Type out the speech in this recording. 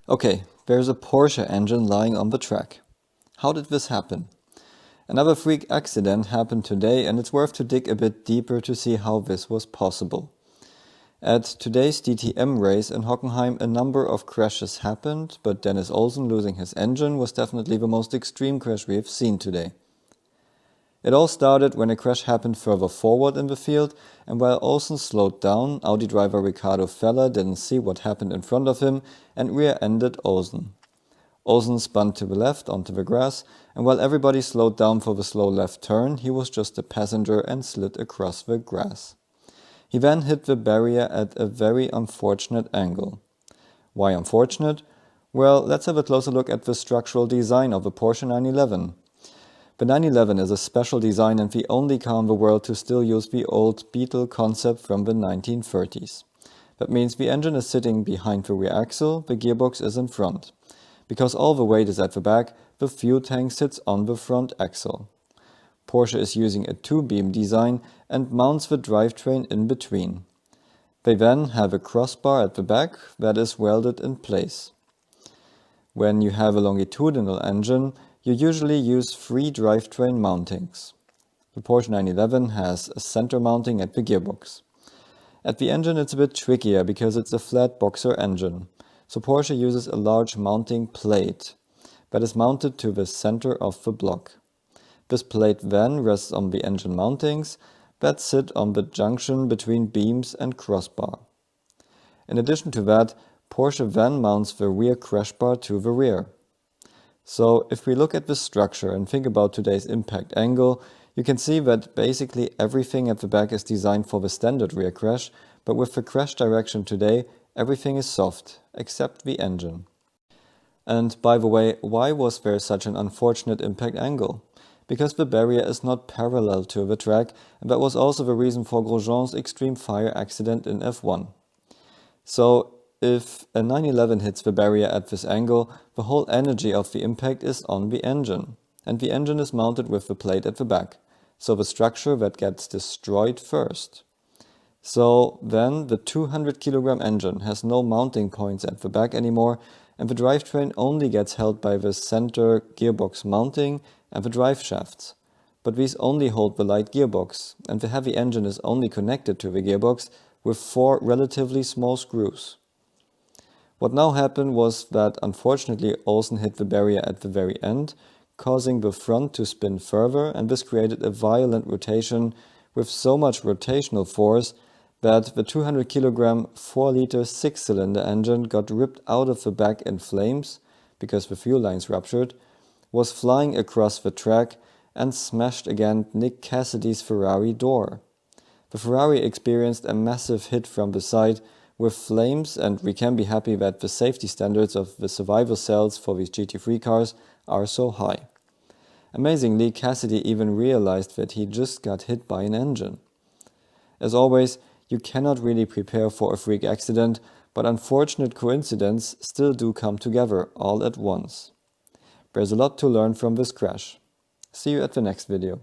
Okay, there's a Porsche engine lying on the track. How did this happen? Another freak accident happened today, and it's worth to dig a bit deeper to see how this was possible. At today's DTM race in Hockenheim, a number of crashes happened, but Dennis Olsen losing his engine was definitely the most extreme crash we've seen today. It all started when a crash happened further forward in the field, and while Olsen slowed down, Audi driver Riccardo Feller didn't see what happened in front of him and rear-ended Olsen. Olsen spun to the left onto the grass, and while everybody slowed down for the slow left turn, he was just a passenger and slid across the grass. He then hit the barrier at a very unfortunate angle. Why unfortunate? Well, let's have a closer look at the structural design of the Porsche 911. The 911 is a special design and the only car in the world to still use the old Beetle concept from the 1930s. That means the engine is sitting behind the rear axle, the gearbox is in front. Because all the weight is at the back, the fuel tank sits on the front axle. Porsche is using a two-beam design and mounts the drivetrain in between. They then have a crossbar at the back that is welded in place. When you have a longitudinal engine, you usually use three drivetrain mountings. The Porsche 911 has a center mounting at the gearbox. At the engine it's a bit trickier because it's a flat boxer engine, so Porsche uses a large mounting plate that is mounted to the center of the block. This plate then rests on the engine mountings that sit on the junction between beams and crossbar. In addition to that, Porsche then mounts the rear crash bar to the rear. So if we look at the structure and think about today's impact angle, you can see that basically everything at the back is designed for the standard rear crash, but with the crash direction today, everything is soft, except the engine. And by the way, why was there such an unfortunate impact angle? Because the barrier is not parallel to the track, and that was also the reason for Grosjean's extreme fire accident in F1. So if a 911 hits the barrier at this angle, the whole energy of the impact is on the engine, and the engine is mounted with the plate at the back, so the structure that gets destroyed first. So then the 200 kilogram engine has no mounting points at the back anymore, and the drivetrain only gets held by the center gearbox mounting and the drive shafts. But these only hold the light gearbox, and the heavy engine is only connected to the gearbox with 4 relatively small screws. What now happened was that unfortunately Olsen hit the barrier at the very end, causing the front to spin further, and this created a violent rotation with so much rotational force that the 200 kilogram 4-liter 6-cylinder engine got ripped out of the back in flames because the fuel lines ruptured, was flying across the track and smashed against Nick Cassidy's Ferrari door. The Ferrari experienced a massive hit from the side with flames, and we can be happy that the safety standards of the survival cells for these GT3 cars are so high. Amazingly, Cassidy even realized that he just got hit by an engine. As always, you cannot really prepare for a freak accident, but unfortunate coincidences still do come together all at once. There's a lot to learn from this crash. See you at the next video.